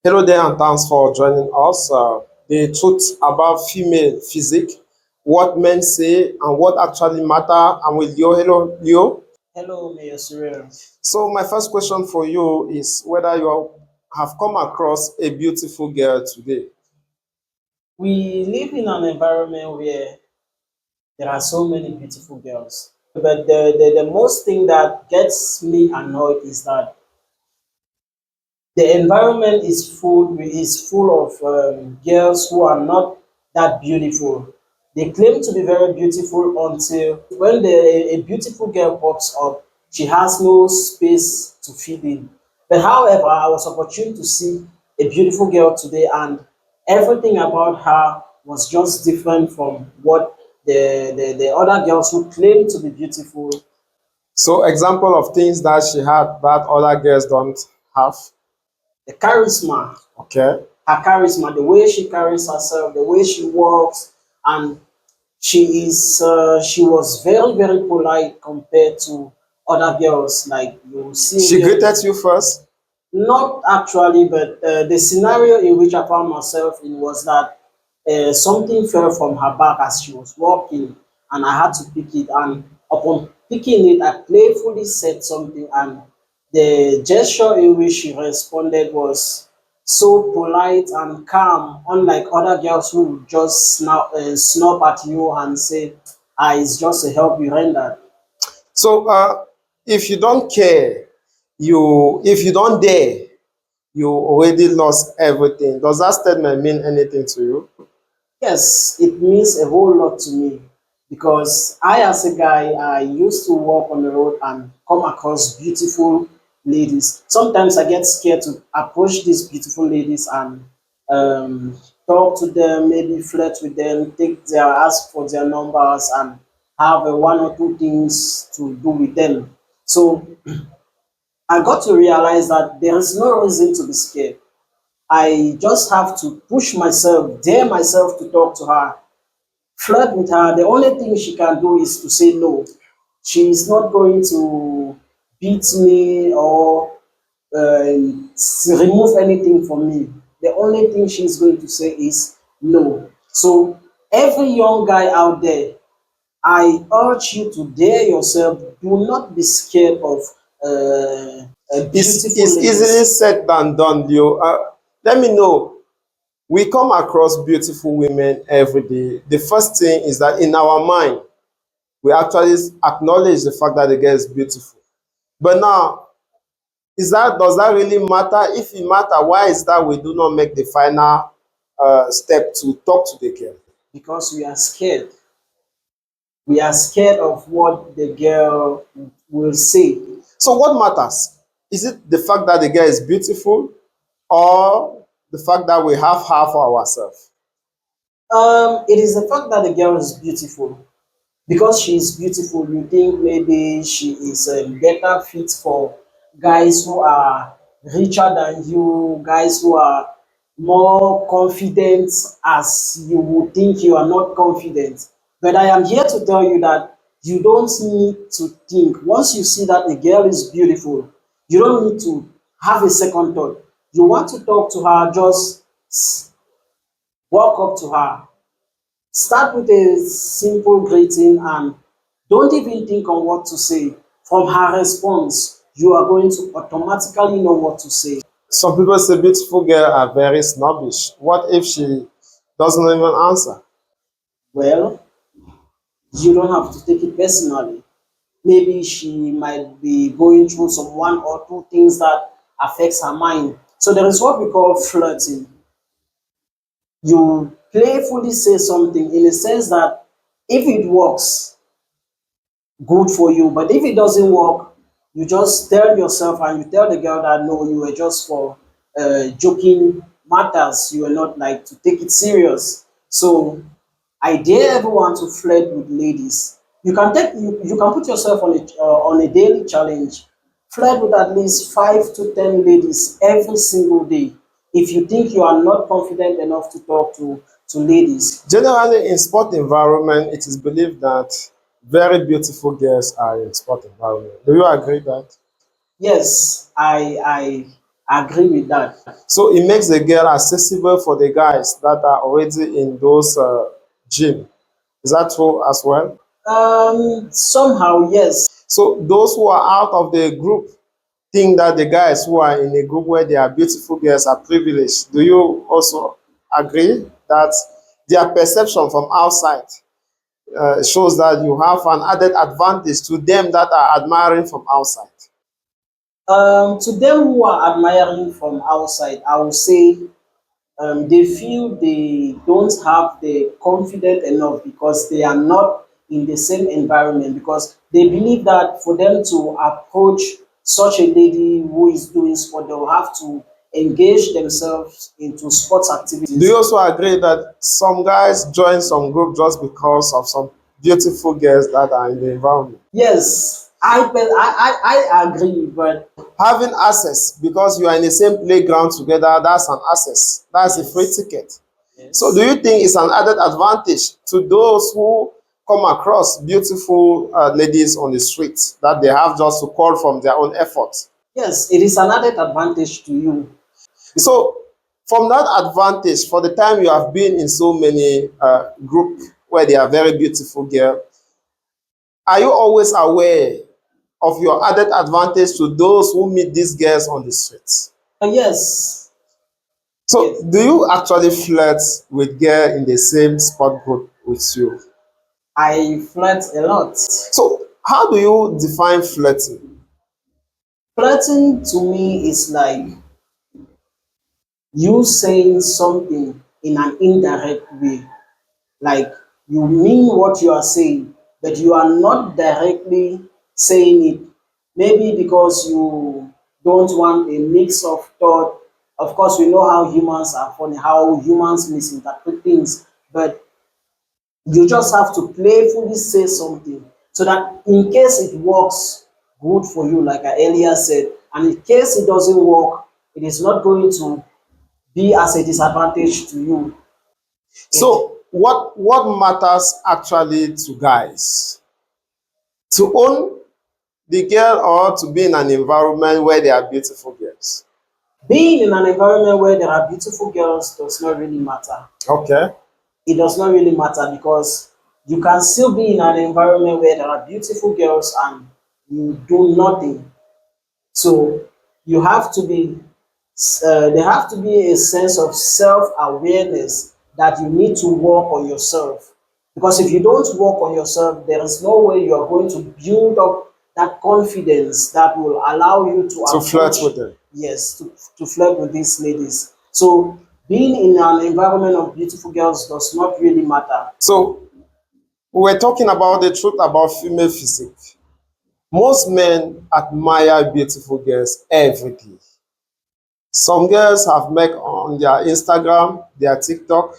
Hello there, and thanks for joining us. The truth about female physique, what men say, and what actually matter. And with Leo, hello, Leo. Hello, Mayor Surreal. So my first question for you is whether you have come across a beautiful girl today. We live in an environment where there are so many beautiful girls. But the most thing that gets me annoyed is that the environment is full of girls who are not that beautiful. They claim to be very beautiful until when a beautiful girl pops up, she has no space to fit in. But however, I was opportune to see a beautiful girl today, and everything about her was just different from what the other girls who claim to be beautiful. So example of things that she had that other girls don't have. The charisma, Okay. her charisma, the way she carries herself, the way she walks, and she was very very polite compared to other girls. Like you see, She greeted you first. not actually, but the scenario in which I found myself in was that something fell from her back as she was walking, and I had to pick it. And upon picking it, I playfully said something, and the gesture in which she responded was so polite and calm, unlike other girls who would just snap at you and say, "Ah, it's just a help you render." So if you don't care, if you don't dare, you already lost everything. Does that statement mean anything to you? Yes, it means a whole lot to me because I, as a guy, I used to walk on the road and come across beautiful ladies. Sometimes I get scared to approach these beautiful ladies and talk to them, maybe flirt with them, ask for their numbers, and have one or two things to do with them. So I got to realize that there is no reason to be scared. I just have to push myself, dare myself to talk to her, flirt with her. The only thing she can do is to say no. She is not going to beat me or remove anything from me. The only thing she's going to say is no. So, every young guy out there, I urge you to dare yourself. Do not be scared of beautiful It's easily ladies. said than done, Leo. Let me know. We come across beautiful women every day. The first thing is that in our mind, we actually acknowledge the fact that the girl is beautiful. But now, does that really matter? If it matter, why is that we do not make the final step to talk to the girl? Because we are scared. We are scared of what the girl will say. So what matters? Is it the fact that the girl is beautiful or the fact that we have her for ourselves? It is the fact that the girl is beautiful. Because she is beautiful, you think maybe she is a better fit for guys who are richer than you, guys who are more confident, as you would think you are not confident. But I am here to tell you that you don't need to think. Once you see that a girl is beautiful, you don't need to have a second thought. You want to talk to her, just walk up to her. Start with a simple greeting and don't even think on what to say. From her response, you are going to automatically know what to say. Some people say beautiful girls are very snobbish. What if she doesn't even answer? Well, you don't have to take it personally. Maybe she might be going through some one or two things that affects her mind. So there is what we call flirting. You playfully say something in a sense that if it works, good for you. But if it doesn't work, you just tell yourself and you tell the girl that no, you were just for joking matters. You were not like to take it serious. So I dare everyone to flirt with ladies. You can put yourself on a daily challenge. Flirt with at least 5 to 10 ladies every single day. If you think you are not confident enough to talk to ladies, Generally, in sport environment, it is believed that very beautiful girls are in sport environment. Do you agree that? yes, I agree with that. So it makes the girl accessible for the guys that are already in those gym. Is that true as well? Somehow, yes. So those who are out of the group think that the guys who are in a group where they are beautiful girls are privileged. Do you also agree that their perception from outside shows that you have an added advantage to them that are admiring from outside? To them who are admiring from outside, I would say they feel they don't have the confidence enough because they are not in the same environment, because they believe that for them to approach such a lady who is doing sport, they will have to engage themselves into sports Do you activities. also agree that some guys join some group just because of some beautiful girls that are in the environment? Yes, I agree, but Having access because you are in the same playground together, that's an access. That's a free yes, ticket. So do yes. you think it's an added advantage to those who come across beautiful ladies on the street that they have just to call from their own effort? Yes, it is an added advantage to you. So from that advantage, for the time you have been in so many group where they are very beautiful girl, are you always aware of your added advantage to those who meet these girls on the streets? Yes, So yes. do you actually flirt with girl in the same sport group with you? I flirt a lot. So how do you define flirting? Flirting to me is like you saying something in an indirect way. Like you mean what you are saying, but you are not directly saying it. Maybe because you don't want a mix of thought. Of course, we know how humans are funny, how humans misinterpret things, but you just have to playfully say something so that in case it works good for you, like I earlier said, and in case it doesn't work, it is not going to be as a disadvantage to you. It, So what matters actually to guys? To own the girl or to be in an environment where there are beautiful girls? being in an environment where there are beautiful girls does not really matter. Okay. It does not really matter because you can still be in an environment where there are beautiful girls and you do nothing. So you have to be, there have to be a sense of self-awareness that you need to work on yourself. Because if you don't work on yourself, there is no way you are going to build up that confidence that will allow you to To flirt approach, with them. yes, to flirt with these ladies. So being in an environment of beautiful girls does not really matter. So we were talking about the truth about female physique. Most men admire beautiful girls every day. Some girls have make on their Instagram, their TikTok,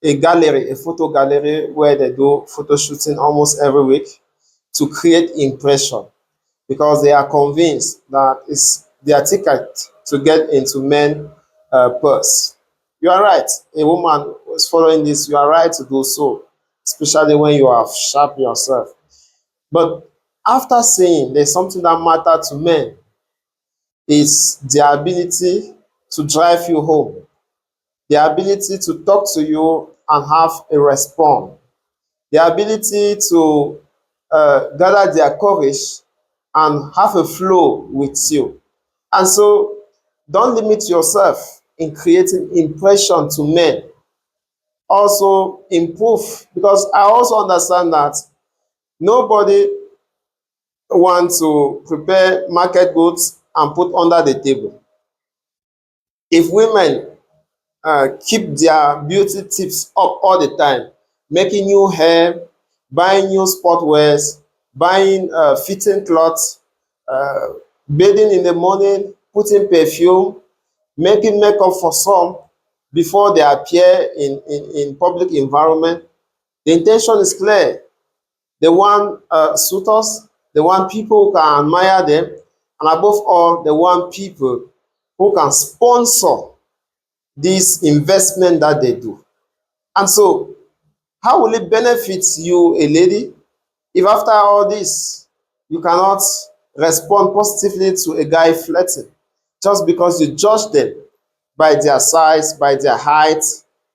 a gallery, a photo gallery where they do photo shooting almost every week to create impression because they are convinced that it's their ticket to get into men purse. You are right. A woman who is following this, you are right to do so, especially when you have sharp yourself. But after saying there's something that matters to men is their ability to drive you home, the ability to talk to you and have a response, the ability to gather their courage and have a flow with you. And so don't limit yourself in creating impression to men. Also improve because I also understand that nobody wants to prepare market goods and put under the table. If women keep their beauty tips up all the time, making new hair, buying new sportwears, buying fitting clothes, uh, bathing in the morning, putting perfume, making makeup for some before they appear in public environment. The intention is clear. They want suitors, they want people who can admire them, and above all, they want people who can sponsor this investment that they do. And so, how will it benefit you, a lady, if after all this you cannot respond positively to a guy flirting? just because you judge them by their size, by their height,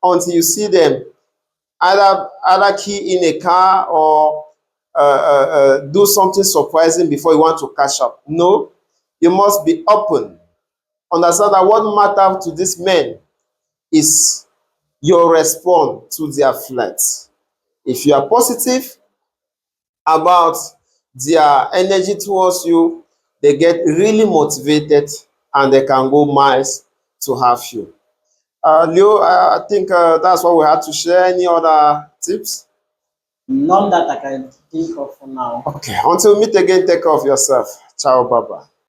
until you see them either key in a car or do something surprising before you want to catch up. No, you must be open. Understand that what matters to these men is your response to their flirts. If you are positive about their energy towards you, they get really motivated and they can go miles to have you. Leo, I think that's what we had to share. Any other tips? None that I can think of for now. Okay, until we meet again, take care of yourself. Ciao, bye bye.